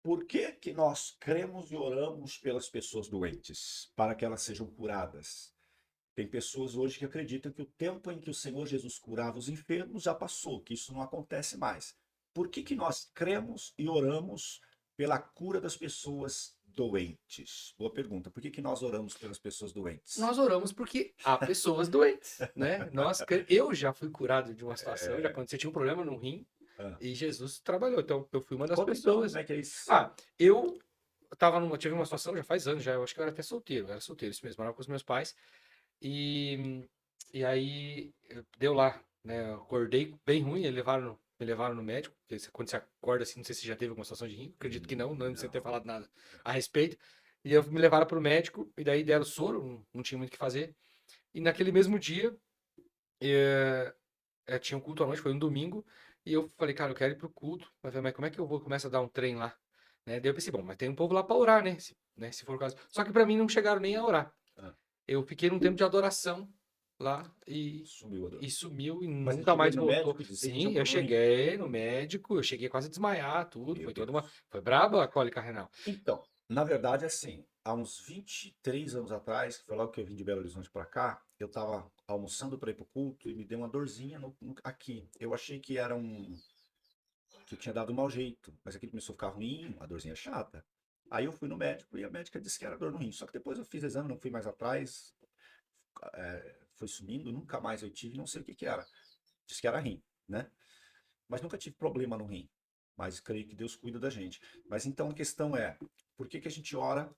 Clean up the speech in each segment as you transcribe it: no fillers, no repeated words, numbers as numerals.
Por que que nós cremos e oramos pelas pessoas doentes, para que elas sejam curadas? Tem pessoas hoje que acreditam que o tempo em que o Senhor Jesus curava os enfermos já passou, que isso não acontece mais. Por que que nós cremos e oramos pela cura das pessoas doentes? Boa pergunta. Por que que nós oramos pelas pessoas doentes? Nós oramos porque há pessoas doentes, né? Eu já fui curado de uma situação, já É, aconteceu, eu tinha um problema no rim ah, e Jesus trabalhou. Então, eu fui uma das conta então como pessoas. é que é isso. Eu tive uma situação já faz anos, já, eu acho que eu era até solteiro, eu era solteiro, isso mesmo, morava com os meus pais. E, e aí deu lá, né? Eu acordei bem ruim, me levaram no médico, porque quando você acorda assim, não sei se já teve alguma situação de rim, acredito que não lembro de você ter Não. falado nada a respeito. E eu me levaram para o médico, e daí deram soro, não tinha muito o que fazer. E naquele mesmo dia, tinha um culto à noite, foi um domingo, e eu falei, cara, eu quero ir pro culto, mas como é que eu vou começar a dar um trem lá? Né? Daí eu pensei, bom, mas tem um povo lá para orar, né? Se for o caso. Só que para mim não chegaram nem a orar. Ah, Eu fiquei num tempo de adoração lá sumiu a dor. e sumiu e Mas você nunca chegou aí mais no voltou. médico e disse que tinha Sim, um eu problema no rim. cheguei no médico, eu cheguei quase a desmaiar, tudo. Meu Foi braba a cólica renal. Então, na verdade, assim, há uns 23 anos atrás, que foi logo que eu vim de Belo Horizonte para cá, eu estava almoçando para ir pro culto e me deu uma dorzinha aqui. Eu achei que era que eu tinha dado um mau jeito, mas aquilo começou a ficar ruim, uma dorzinha chata. Aí eu fui no médico e a médica disse que era dor no rim. Só que depois eu fiz exame, não fui mais atrás, foi sumindo, nunca mais eu tive, não sei o que que era. Disse que era rim, né? Mas nunca tive problema no rim. Mas creio que Deus cuida da gente. Mas então a questão é, por que que a gente ora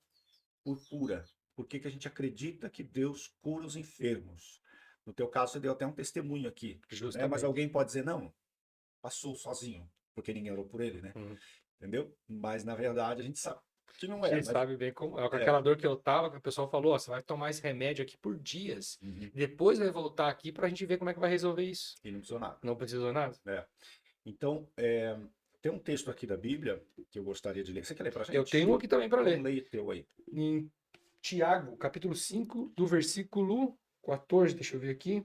por cura? Por que que a gente acredita que Deus cura os enfermos? No teu caso, você deu até um testemunho aqui, né? Mas Justamente. alguém pode dizer, não, passou sozinho, porque ninguém orou por ele, né? Uhum. Entendeu? Mas na verdade a gente sabe que não A é, gente mas sabe bem como é. Com é. aquela dor que eu tava, que o pessoal falou, ó, você vai tomar esse remédio aqui por dias. Uhum. Depois vai voltar aqui pra gente ver como é que vai resolver isso. E não precisou nada. Não precisou nada? É. Então, tem um texto aqui da Bíblia que eu gostaria de ler. Você quer ler pra Eu gente? tenho um aqui também para Então ler. leia teu aí. Em Tiago, capítulo 5 do versículo 14, deixa eu ver aqui.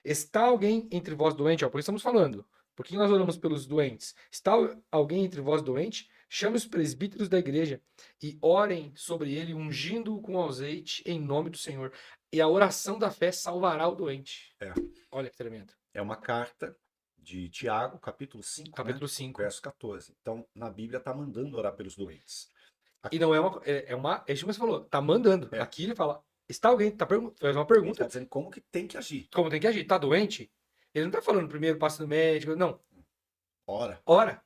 Está alguém entre vós doente? Ó, por que estamos falando? Por que nós oramos pelos doentes? Está alguém entre vós doente? Chame os presbíteros da igreja e orem sobre ele, ungindo-o com azeite em nome do Senhor. E a oração da fé salvará o doente. É. Olha que tremendo. É uma carta de Tiago, capítulo 5, né? Capítulo 5. Verso 14. Então, na Bíblia está mandando orar pelos doentes. E Aqui, não é isso que você falou, tá mandando. é, Aqui ele fala, está alguém, faz uma ele está pergunta, dizendo como que tem que agir. como tem que agir? Tá doente? Ele não tá falando primeiro passa no médico, não. Ora. Ora,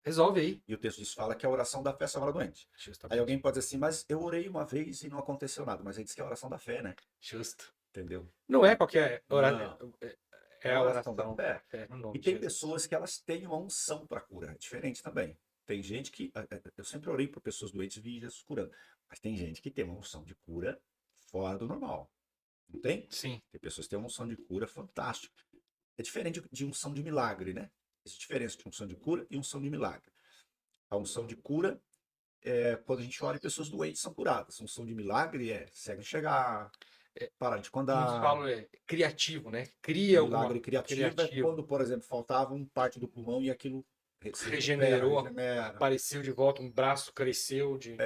resolve aí. E o texto diz, fala que a oração da fé salva o doente. Aí Justamente. alguém pode dizer assim, mas eu orei uma vez e não aconteceu nada. Mas ele diz que é a oração da fé, né? Justo. Entendeu? Não é qualquer Não, oração, é é a a oração da oração da fé. fé no E nome de tem Jesus. pessoas que elas têm uma unção para cura. É diferente também. Tem gente que. Eu sempre orei por pessoas doentes e vi Jesus curando. Mas tem gente que tem uma unção de cura fora do normal. Não tem? Sim. Tem pessoas que têm uma unção de cura fantástica. É diferente de unção de milagre, né? Existe diferença de unção de cura e unção de milagre. A unção de cura é quando a gente ora e pessoas doentes são curadas. A unção de milagre é segue enxergar, É, parar de muitos andar. falam criativo, né? O Cria milagre alguma criativo é criativo. quando, por exemplo, faltava um parte do pulmão e aquilo se recupera, Regenerou, regenera. apareceu de volta, um braço cresceu de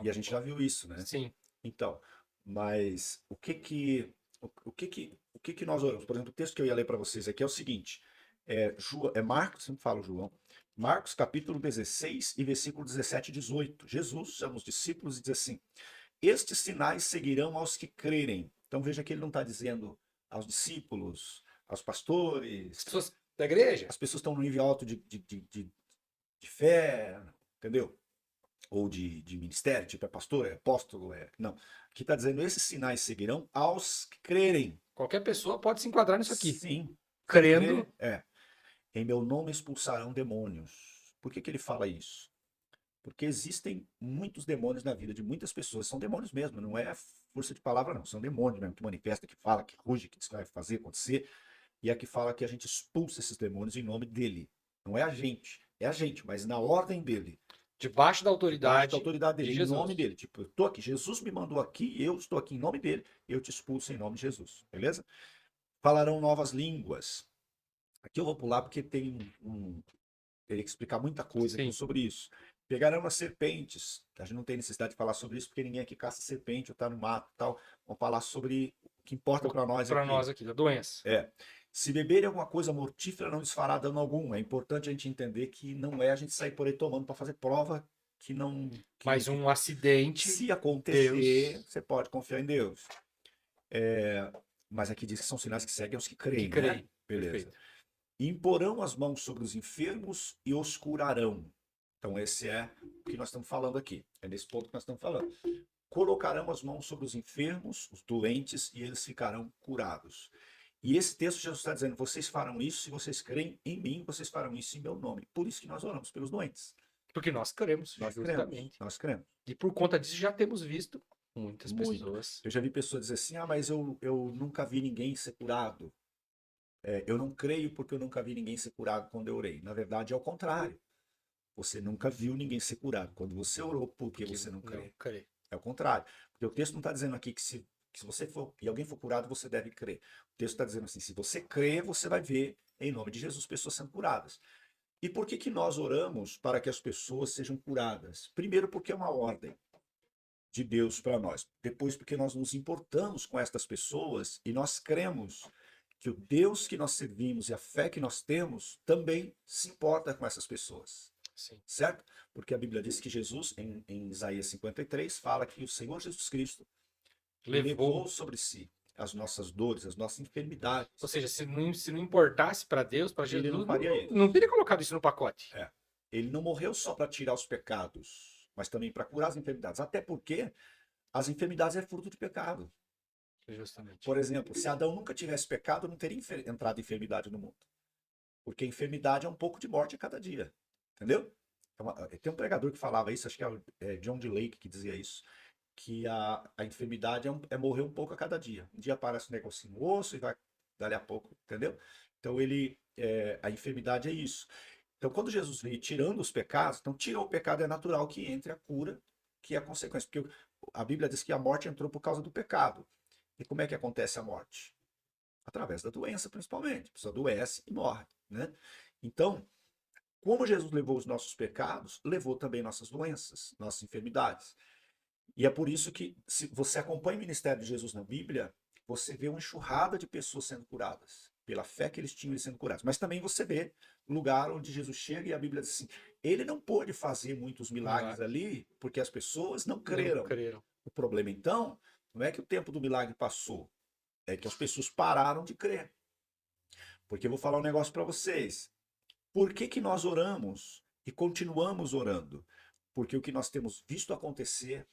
E a gente já viu isso, né? sim. Então, mas o que que nós oramos? Por exemplo, o texto que eu ia ler para vocês aqui é o seguinte: é Marcos, sempre falo João, Marcos capítulo 16 e versículo 17 e 18. Jesus chama os discípulos e diz assim: estes sinais seguirão aos que crerem. Então veja que ele não está dizendo aos discípulos, aos As pastores, pessoas da igreja? as pessoas estão no nível alto de fé, entendeu? Ou de ministério, tipo é pastor, é apóstolo, é. Não. Aqui está dizendo: esses sinais seguirão aos que crerem. Qualquer pessoa pode se enquadrar nisso aqui. Sim. Quem crê, Crendo, em meu nome expulsarão demônios. Por que que ele fala isso? Porque existem muitos demônios na vida de muitas pessoas. São demônios mesmo, não é força de palavra, não. São demônios mesmo, que manifesta, que fala, que ruge, que diz que vai fazer acontecer. E é que fala que a gente expulsa esses demônios em nome dele. Não é a gente, mas na ordem dele. debaixo da Debaixo da autoridade autoridade de dele, em nome Jesus. dele. Tipo, eu tô aqui, Jesus me mandou aqui, eu estou aqui em nome dele, eu te expulso em nome de Jesus, beleza? Falarão novas línguas. Aqui eu vou pular porque teria que explicar muita coisa aqui Sim. sobre isso. Pegarão as serpentes. A gente não tem necessidade de falar sobre isso, porque ninguém aqui caça serpente ou tá no mato e tal. Vamos falar sobre o que importa para nós Para aqui. nós aqui, da doença. Se beberem alguma coisa mortífera, não lhes fará dano algum. É importante a gente entender que não é a gente sair por aí tomando para fazer prova que não. Mas um acidente, Se acontecer, Deus você pode confiar em Deus. Mas aqui diz que são sinais que seguem os que creem, que né? crê. Beleza. Perfeito. E imporão as mãos sobre os enfermos e os curarão. Então, esse é o que nós estamos falando aqui. É nesse ponto que nós estamos falando. Colocarão as mãos sobre os enfermos, os doentes, e eles ficarão curados. E esse texto Jesus está dizendo: vocês farão isso, se vocês creem em mim, vocês farão isso em meu nome. Por isso que nós oramos pelos doentes. Porque nós cremos, Nós justamente. cremos, nós cremos. E por conta disso já temos visto muitas Muito. pessoas. Eu já vi pessoas dizer assim: mas eu nunca vi ninguém ser curado. Eu não creio porque eu nunca vi ninguém ser curado quando eu orei. Na verdade, é o contrário. Você nunca viu ninguém ser curado quando você orou, porque você não crê. É o contrário. Porque o texto não está dizendo aqui que se você for e alguém for curado, você deve crer. O texto está dizendo assim: se você crê, você vai ver, em nome de Jesus, pessoas sendo curadas. E por que nós oramos para que as pessoas sejam curadas? Primeiro, porque é uma ordem de Deus para nós. Depois, porque nós nos importamos com estas pessoas e nós cremos que o Deus que nós servimos e a fé que nós temos também se importa com essas pessoas. Sim. Certo? Porque a Bíblia diz que Jesus, em Isaías 53, fala que o Senhor Jesus Cristo levou sobre si as nossas dores, as nossas enfermidades. Ou seja, se não importasse para Deus, para Jesus, Ele não faria isso. não teria colocado isso no pacote. Ele não morreu só para tirar os pecados, mas também para curar as enfermidades. Até porque as enfermidades é fruto de pecado. Justamente. Por exemplo, se Adão nunca tivesse pecado, não teria entrado enfermidade no mundo. Porque a enfermidade é um pouco de morte a cada dia. Entendeu? Tem um pregador que falava isso, acho que é John D. Lake que dizia isso, que a enfermidade é morrer um pouco a cada dia. Um dia aparece um negocinho no osso e vai dali a pouco, entendeu? Então a enfermidade é isso. Então quando Jesus veio tirando os pecados, então tirou o pecado, é natural que entre a cura, que é a consequência. Porque a Bíblia diz que a morte entrou por causa do pecado. E como é que acontece a morte? Através da doença, principalmente. A pessoa adoece e morre, né? Então, como Jesus levou os nossos pecados, levou também nossas doenças, nossas enfermidades. E é por isso que, se você acompanha o ministério de Jesus na Bíblia, você vê uma enxurrada de pessoas sendo curadas, pela fé que eles tinham e sendo curados. Mas também você vê lugar onde Jesus chega e a Bíblia diz assim: ele não pôde fazer muitos milagres ali porque as pessoas não creram. O problema, então, não é que o tempo do milagre passou, é que as pessoas pararam de crer. Porque eu vou falar um negócio para vocês. Por que nós oramos e continuamos orando? Porque o que nós temos visto acontecer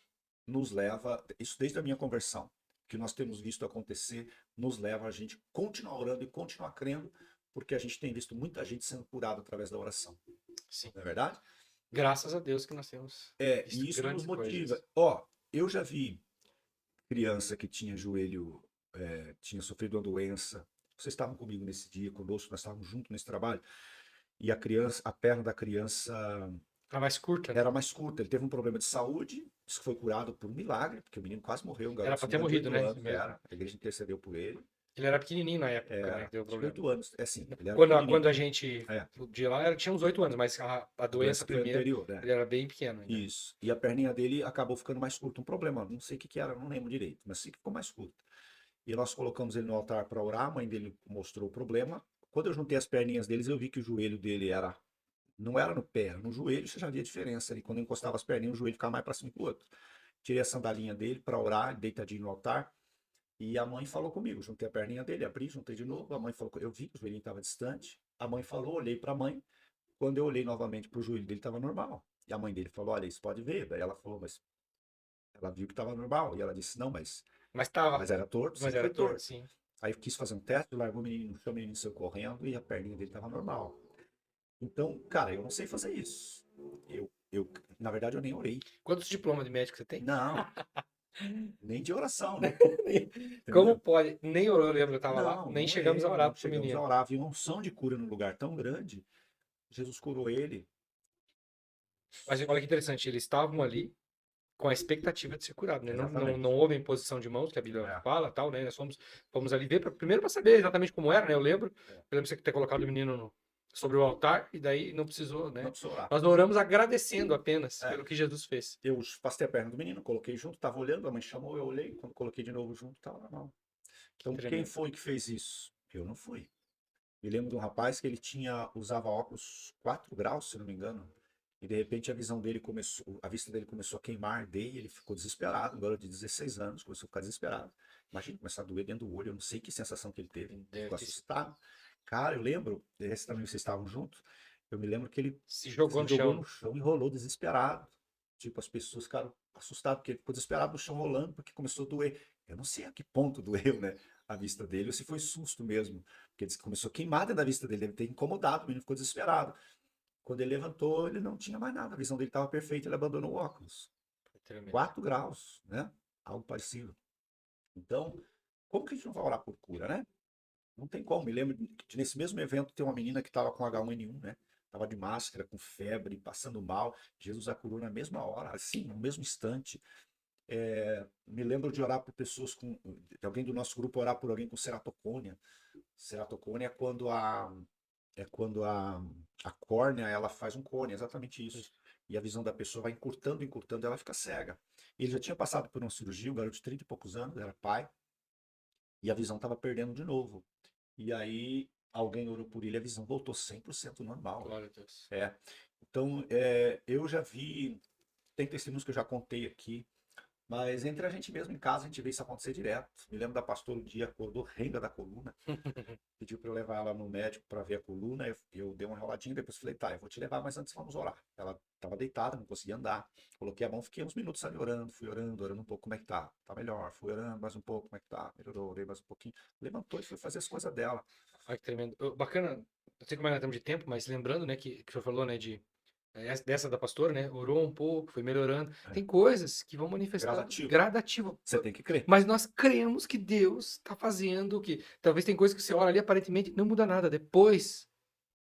nos leva, isso desde a minha conversão, o que nós temos visto acontecer nos leva a gente continuar orando e continuar crendo, porque a gente tem visto muita gente sendo curada através da oração. Sim. Não é verdade? Graças a Deus que nós temos. E isso nos motiva. Eu já vi criança que tinha joelho, tinha sofrido uma doença. Vocês estavam comigo nesse dia, conosco, nós estávamos juntos nesse trabalho. E a perna da criança era mais curta. Era mais curta. Ele teve um problema de saúde, disse que foi curado por um milagre, porque o menino quase morreu. Era para ter morrido, né? A igreja intercedeu por ele. Ele era pequenininho na época, né? Que deu problema. 8 anos. Sim, quando a gente, de lá, ele tinha uns 8 anos, mas a doença primeira, anterior, né? Ele era bem pequeno ainda. Isso. E a perninha dele acabou ficando mais curta. Um problema, não sei o que era, não lembro direito, mas sei que ficou mais curta. E nós colocamos ele no altar para orar, a mãe dele mostrou o problema. Quando eu juntei as perninhas deles, eu vi que o joelho dele não era no pé, era no joelho, você já via a diferença ali. Quando eu encostava as perninhas, o joelho ficava mais para cima que o outro. Tirei a sandalinha dele para orar, deitadinho no altar. E a mãe falou comigo, juntei a perninha dele, abri, juntei de novo. A mãe falou, eu vi que o joelhinho estava distante. A mãe falou, olhei para a mãe. Quando eu olhei novamente para o joelho dele, estava normal. E a mãe dele falou, olha, isso pode ver. Daí ela falou, mas ela viu que estava normal. E ela disse, não, mas era torto, mas era torto, sim. Aí eu quis fazer um teste, largou o menino no chão, o menino saiu correndo e a perninha dele estava normal. Então, cara, eu não sei fazer isso. Na verdade, eu nem orei. Quantos diplomas de médico você tem? Não. Nem de oração, né? Como pode? Nem orou, eu lembro, eu estava lá. Nem chegamos a orar pro menino. Chegamos a orar. Havia uma unção de cura num lugar tão grande. Jesus curou ele. Mas olha que interessante, eles estavam ali com a expectativa de ser curado, né? Exatamente. Não houve imposição de mãos, que a Bíblia fala, tal, né? Nós fomos ali ver, primeiro para saber exatamente como era, né? Eu lembro de você ter colocado o menino sobre o altar e daí não precisou, Não né? precisou orar. Nós oramos agradecendo apenas É. pelo que Jesus fez. Eu passei a perna do menino, coloquei junto, tava olhando, a mãe chamou, eu olhei, quando coloquei de novo junto, tava normal. Então, quem Tremendo. foi que fez isso? Eu não fui. Me lembro de um rapaz que ele usava óculos 4 graus, se não me engano, e de repente a visão dele começou, a vista dele começou a queimar dele, ele ficou desesperado, um garoto de 16 anos, começou a ficar desesperado. Imagina começar a doer dentro do olho, eu não sei que sensação que ele teve, Deve ficou ter assustado. Cara, eu lembro, esse também vocês estavam juntos, eu me lembro que ele se jogou se no jogou chão. no chão e rolou desesperado. Tipo, as pessoas ficaram assustadas, porque ele ficou desesperado no chão rolando, porque começou a doer. Eu não sei a que ponto doeu, né, a vista dele, ou se foi susto mesmo. Porque disse que começou a queimar dentro da vista dele, deve ter incomodado, o menino ficou desesperado. Quando ele levantou, ele não tinha mais nada, a visão dele estava perfeita, ele abandonou o óculos. Tremendo. 4 graus, né? Algo parecido. Então, como que a gente não vai orar por cura, né? Não tem como. Me lembro que nesse mesmo evento tem uma menina que estava com H1N1, né? Tava de máscara, com febre, passando mal. Jesus a curou na mesma hora, assim, no mesmo instante. Me lembro de orar por pessoas de alguém do nosso grupo orar por alguém com ceratocônia. Ceratocônia é quando a córnea ela faz um cone, exatamente isso. E a visão da pessoa vai encurtando, encurtando, ela fica cega. Ele já tinha passado por uma cirurgia, um garoto de 30 e poucos anos, era pai, e a visão estava perdendo de novo. E aí alguém orou por ele, a visão voltou 100% normal. Glória a Deus. Então, eu já vi, tem testemunhos que eu já contei aqui, mas entre a gente mesmo em casa, a gente vê isso acontecer direto. Me lembro da pastora um dia acordou renga da coluna, pediu para eu levar ela no médico para ver a coluna. Eu dei uma enroladinha, depois falei, tá, eu vou te levar, mas antes vamos orar. Ela estava deitada, não conseguia andar. Coloquei a mão, fiquei uns minutos ali orando, fui orando, orando um pouco, como é que tá? Tá melhor. Fui orando mais um pouco, como é que tá? Melhorou, orei mais um pouquinho. Levantou e foi fazer as coisas dela. Olha que tremendo. Bacana, não sei como é que nós estamos de tempo, mas lembrando, né, que o senhor falou, né, dessa da pastora, né, orou um pouco, foi melhorando. É. Tem coisas que vão manifestar Gradativo. gradativo. Você tem que crer. Mas nós cremos que Deus está fazendo que talvez tem coisas que você olha ali aparentemente não muda nada. Depois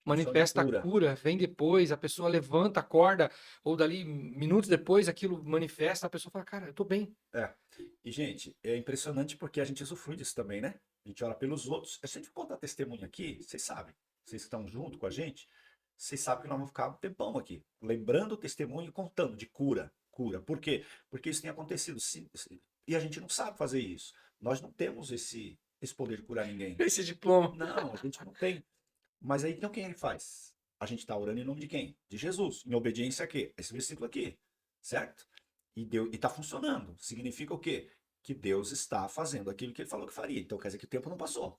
Função de manifesta a cura. cura, vem depois, a pessoa levanta, acorda, ou dali minutos depois aquilo manifesta, a pessoa fala, cara, eu tô bem. É. E, gente, é impressionante porque a gente usufrui disso também, né? A gente ora pelos outros. Se a gente contar testemunho aqui, vocês sabem. Vocês que estão junto com a gente, vocês sabem que nós vamos ficar um tempão aqui, lembrando o testemunho e contando de cura. Cura. Por quê? Porque isso tem acontecido. E a gente não sabe fazer isso. Nós não temos esse poder de curar ninguém. Esse diploma. Não, a gente não tem. Mas aí, então, quem ele faz? A gente está orando em nome de quem? De Jesus. Em obediência a quê? Esse versículo aqui. Certo? E está funcionando. Significa o quê? Que Deus está fazendo aquilo que ele falou que faria. Então quer dizer que o tempo não passou.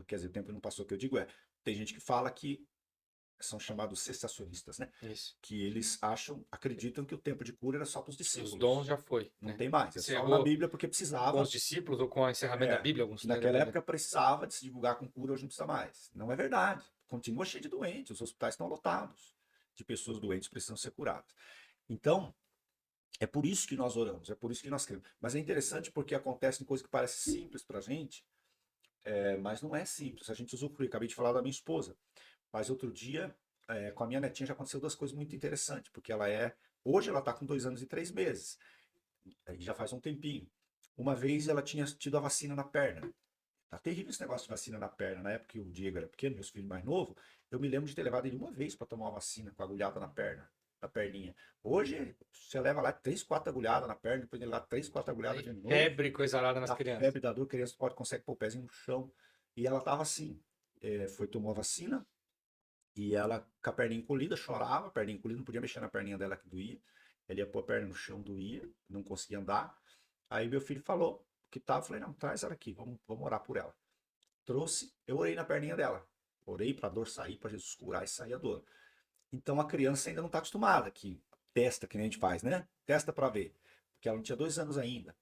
Quer dizer, o tempo não passou, o que eu digo tem gente que fala que são chamados cessacionistas, né? Isso. Que eles acreditam que o tempo de cura era só para os discípulos. Os dons já foi, Não né? tem mais, é só na Encerrou Bíblia porque com precisava. os discípulos ou com o encerramento da Bíblia, alguns Que naquela época precisava de se divulgar com cura, hoje não precisa mais. Não é verdade. Continua cheio de doentes, os hospitais estão lotados de pessoas doentes que precisam ser curadas. Então, é por isso que nós oramos, é por isso que nós cremos. Mas é interessante porque acontecem coisas que parecem simples para a gente, mas não é simples. A gente usufrui. Acabei de falar da minha esposa. Mas outro dia, com a minha netinha, já aconteceu duas coisas muito interessantes, porque hoje ela está com 2 anos e 3 meses, aí já faz um tempinho. Uma vez ela tinha tido a vacina na perna. Tá terrível esse negócio de vacina na perna. Na época que o Diego era pequeno, meus filhos mais novos, eu me lembro de ter levado ele uma vez para tomar uma vacina com agulhada na perna, na perninha. Hoje, você leva lá 3, 4 agulhadas na perna, depois ele lá 3, 4 agulhadas de novo. febre, coisa arada nas Dá crianças. febre, dá dor, a criança consegue pôr o pezinho no chão. E ela tava assim, tomou a vacina, e ela com a perninha encolhida, chorava, a perninha encolhida, não podia mexer na perninha dela que doía. Ele ia pôr a perna no chão, doía, não conseguia andar. Aí meu filho falou que tava, falei, não, traz ela aqui, vamos orar por ela. Trouxe, eu orei na perninha dela. Orei para a dor sair, para Jesus curar e sair a dor. Então a criança ainda não está acostumada, que testa que nem a gente faz, né? Testa para ver, porque ela não tinha 2 anos ainda.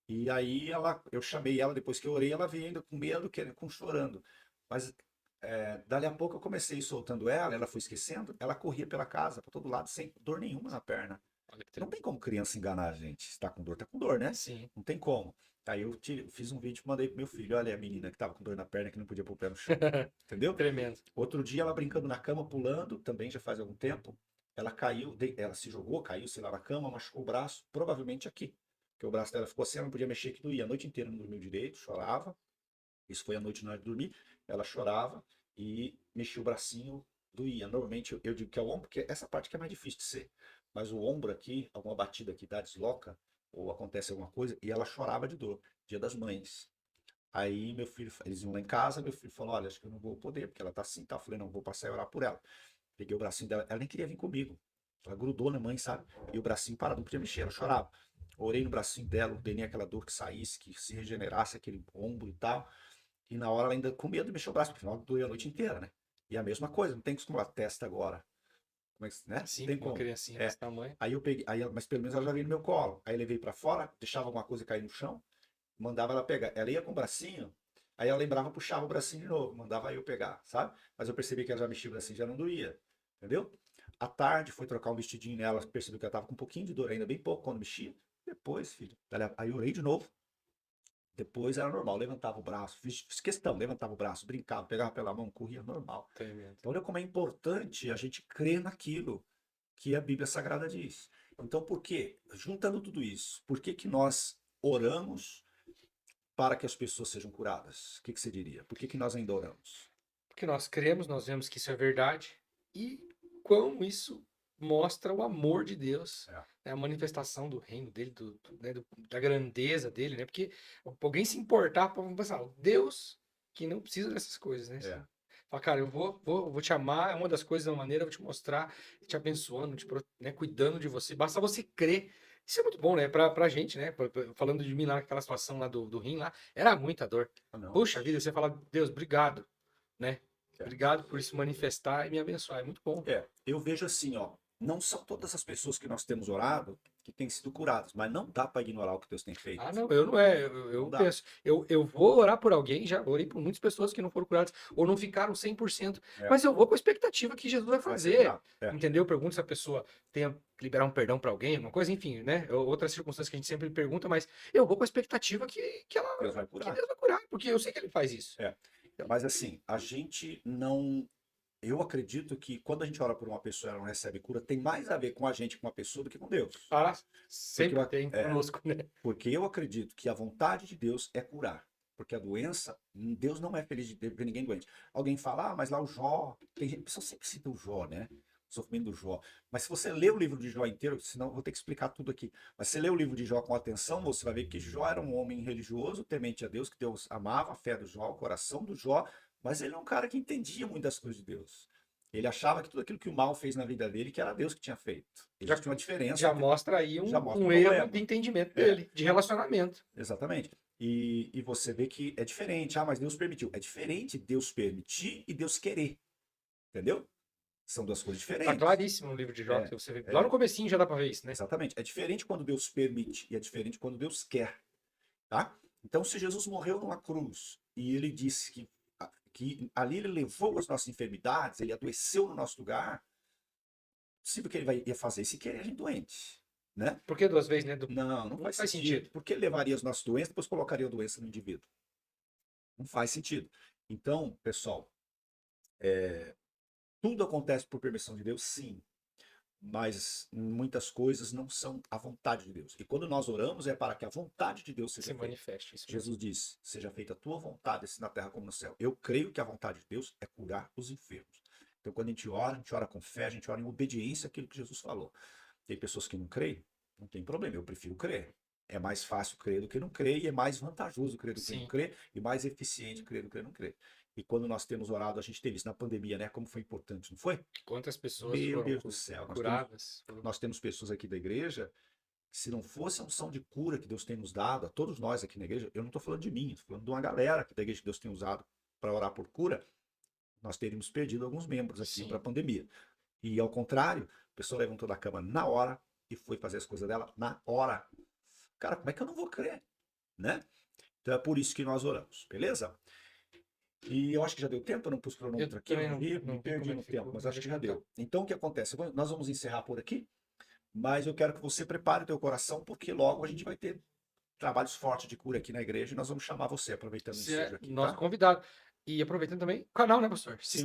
E aí eu chamei ela depois que eu orei, ela veio ainda com medo, chorando. Mas dali a pouco eu comecei soltando ela foi esquecendo, ela corria pela casa, para todo lado, sem dor nenhuma na perna. Olha que Não tem como criança enganar a gente. Se tá com dor, né? Sim. Não tem como. Aí eu fiz um vídeo e mandei pro meu filho. Olha a menina que tava com dor na perna que não podia pôr o pé no chão. Entendeu? Tremendo. Outro dia ela brincando na cama, pulando, também já faz algum tempo. Ela caiu, ela se jogou, caiu, sei lá, na cama, machucou o braço, provavelmente aqui. Porque o braço dela ficou assim, ela não podia mexer, que doía. A noite inteira não dormiu direito, chorava. Isso foi a noite na hora de dormir. Ela chorava e mexia o bracinho, doía. Normalmente eu digo que é o ombro, porque essa parte que é mais difícil de ser. Mas o ombro aqui, alguma batida aqui dá, desloca, ou acontece alguma coisa, e ela chorava de dor. Dia das Mães. Aí meu filho, eles iam lá em casa, meu filho falou, olha, acho que eu não vou poder, porque ela tá assim, tá? Eu falei, não, vou passar e orar por ela. Peguei o bracinho dela, ela nem queria vir comigo. Ela grudou na mãe, sabe? E o bracinho parado, não podia mexer, ela chorava. Orei no bracinho dela, ordenei aquela dor que saísse, que se regenerasse aquele ombro e tal. E na hora ela ainda com medo de mexer o braço, porque afinal doeu a noite inteira, né? E a mesma coisa, não tem que escolar a testa agora. Como é que, né? Não Assim, tem com uma como. criancinha É. desse tamanho. Aí eu peguei, mas pelo menos ela já veio no meu colo. Aí eu levei pra fora, deixava alguma coisa cair no chão, mandava ela pegar. Ela ia com o bracinho, aí ela lembrava, puxava o bracinho de novo, mandava eu pegar, sabe? Mas eu percebi que ela já mexia o bracinho, já não doía, entendeu? À tarde, foi trocar um vestidinho nela, percebi que ela tava com um pouquinho de dor ainda, bem pouco quando mexia. Depois, filho, aí eu orei de novo. Depois era normal, levantava o braço, fiz questão, levantava o braço, brincava, pegava pela mão, corria normal. Tremendo. Então, olha como é importante a gente crer naquilo que a Bíblia Sagrada diz. Então, por quê? Juntando tudo isso, por que que nós oramos para que as pessoas sejam curadas? O que que você diria? Por que que nós ainda oramos? Porque nós cremos, nós vemos que isso é verdade e quão isso mostra o amor de Deus, É, né, a manifestação do reino dele, né, da grandeza dele, né? Porque alguém se importar, vamos pensar, o Deus que não precisa dessas coisas, né? é, Fala, cara, vou te amar, é uma das coisas, da maneira, eu vou te mostrar, te abençoando, né, cuidando de você. Basta você crer. Isso é muito bom, né? Pra gente, né? Falando de mim lá, aquela situação lá do rim lá, era muita dor. não, Puxa vida, você fala, Deus, obrigado, né? é. Obrigado por se manifestar e me abençoar. É muito bom. Eu vejo assim, ó, não são todas as pessoas que nós temos orado que têm sido curadas, mas não dá para ignorar o que Deus tem Ah, feito. não, eu não é. Eu Não dá. penso, eu vou orar por alguém, já orei por muitas pessoas que não foram curadas ou não ficaram 100%, É, mas eu vou com a expectativa que Jesus vai vai ser fazer. curado. É, Entendeu? Pergunto se a pessoa tem que liberar um perdão para alguém, alguma coisa, enfim, né? Outras circunstâncias que a gente sempre pergunta, mas eu vou com a expectativa Deus vai que curar. Deus vai curar, porque eu sei que ele faz isso. É. Mas assim, a gente não. Eu acredito que quando a gente ora por uma pessoa e ela não recebe cura, tem mais a ver com a gente, com uma pessoa, do que com Deus. Ah, Porque sempre tem conosco, né? porque eu acredito que a vontade de Deus é curar. Porque a doença, Deus não é feliz de ver ninguém doente. Alguém fala, ah, mas lá o Jó. Tem gente, a pessoa sempre cita o Jó, né? O sofrimento do Jó. Mas se você ler o livro de Jó inteiro, senão eu vou ter que explicar tudo aqui. Mas se você ler o livro de Jó com atenção, você vai ver que Jó era um homem religioso, temente a Deus, que Deus amava a fé do Jó, o coração do Jó, mas ele é um cara que entendia muitas coisas de Deus. Ele achava que tudo aquilo que o mal fez na vida dele, que era Deus que tinha feito. Já, Existe uma diferença já entre. mostra aí Já mostra um um erro problema. de entendimento É, dele, de relacionamento. exatamente. E você vê que é diferente. Ah, mas Deus permitiu. É diferente Deus permitir e Deus querer. Entendeu? São duas coisas Tá diferentes. claríssimo no livro de Jó, É, que você vê. Lá no é, comecinho já dá pra ver isso, né? exatamente. É diferente quando Deus permite e é diferente quando Deus quer. Tá? Então, se Jesus morreu numa cruz e ele disse que ali ele levou as nossas enfermidades, ele adoeceu no nosso lugar, é possível que ele ia fazer isso e querer a gente doente. Né? Por que duas vezes, né? Não Não faz faz sentido. sentido. Porque ele levaria as nossas doenças e depois colocaria a doença no indivíduo. Não faz sentido. Então, pessoal, tudo acontece por permissão de Deus, sim. Mas muitas coisas não são a vontade de Deus. E quando nós oramos é para que a vontade de Deus Se seja feita. manifeste isso mesmo. Jesus diz: seja feita a tua vontade, assim na terra como no céu. Eu creio que a vontade de Deus é curar os enfermos. Então, quando a gente ora com fé, a gente ora em obediência àquilo que Jesus falou. Tem pessoas que não creem, não tem problema, eu prefiro crer. É mais fácil crer do que não crer, e é mais vantajoso crer do que não Sim. crer, e mais eficiente crer do que não crer. E quando nós temos orado, a gente teve isso na pandemia, né? Como foi importante, não foi? Quantas pessoas Meu foram Deus do céu, curadas? nós temos pessoas aqui da igreja que, se não fosse a unção de cura que Deus tem nos dado, a todos nós aqui na igreja, eu não estou falando de mim, estou falando de uma galera aqui da igreja que Deus tem usado para orar por cura, nós teríamos perdido alguns membros aqui Sim. para a pandemia. E ao contrário, a pessoa levantou da cama na hora e foi fazer as coisas dela na hora. Cara, como é que eu não vou crer? Né? Então é por isso que nós oramos, beleza? E eu acho que já deu tempo, eu não pus cronômetro aqui, eu não vi, me perdi no tempo, mas acho que já deu. Então o que acontece? Nós vamos encerrar por aqui, mas eu quero que você prepare o teu coração, porque logo a gente vai ter trabalhos fortes de cura aqui na igreja e nós vamos chamar você, aproveitando o Você é ensejo aqui, nosso tá? convidado. E aproveitando também o canal, né, pastor? Sim.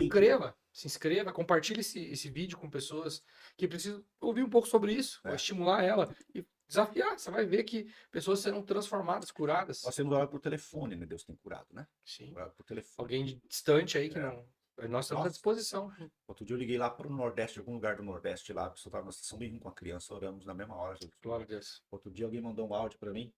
Se inscreva, compartilhe esse vídeo com pessoas que precisam ouvir um pouco sobre isso, É. estimular ela e desafiar. Você vai ver que pessoas serão transformadas, curadas. Nós temos orado por telefone, né? Deus tem curado, né? Sim. Orado por telefone. Alguém distante aí que É. não Nós estamos à Nossa. disposição. Outro dia eu liguei lá pro Nordeste, algum lugar do Nordeste lá, a pessoa estava numa situação bem ruim com a criança, oramos na mesma hora. Jesus. Glória a Deus. Outro dia alguém mandou um áudio para mim.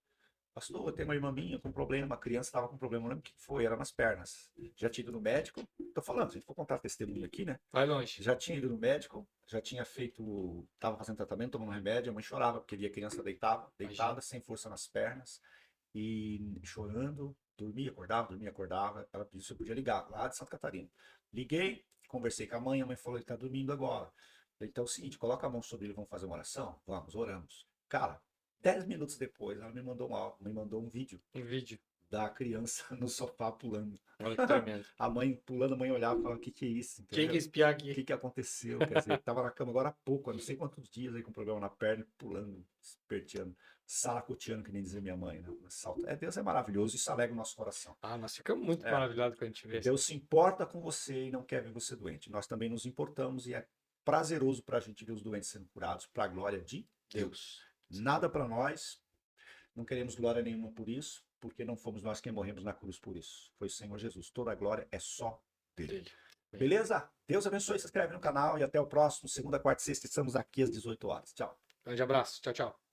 Pastor, eu tenho uma irmã minha com problema, a criança estava com problema, não lembro o que foi, era nas pernas. Já tinha ido no médico, tô falando, se a gente for contar testemunho aqui, né? Vai longe. Já tinha ido no médico, já tinha feito, estava fazendo tratamento, tomando remédio, a mãe chorava, porque via a criança deitada, Imagina. sem força nas pernas, e chorando, dormia, acordava, ela disse se eu podia ligar, lá de Santa Catarina. Liguei, conversei com a mãe falou, ele tá dormindo agora. Então é o seguinte, coloca a mão sobre ele, vamos fazer uma oração? Vamos, oramos. Cara, 10 minutos depois, ela me mandou um vídeo Um vídeo. da criança no sofá pulando. Olha que tremendo. A mãe pulando, a mãe olhava e falava, o que é isso? Quem Entendeu? que espiar O aqui? que aconteceu? Quer dizer, tava na cama agora há pouco, há não sei quantos dias aí com problema na perna, pulando, esperteando, saracoteando, que nem dizia minha mãe, né? Deus é maravilhoso, isso alegra o nosso coração. Ah, nós ficamos muito É. maravilhados quando a gente vê. Deus se importa com você e não quer ver você doente. Nós também nos importamos e é prazeroso para a gente ver os doentes sendo curados, para a glória de Deus. Nada para nós, não queremos glória nenhuma por isso, porque não fomos nós quem morremos na cruz por isso. Foi o Senhor Jesus. Toda a glória é só dele. Beleza? Deus abençoe, se inscreve no canal e até o próximo. Segunda, quarta e sexta, estamos aqui às 18 horas. Tchau. Grande abraço. Tchau, tchau.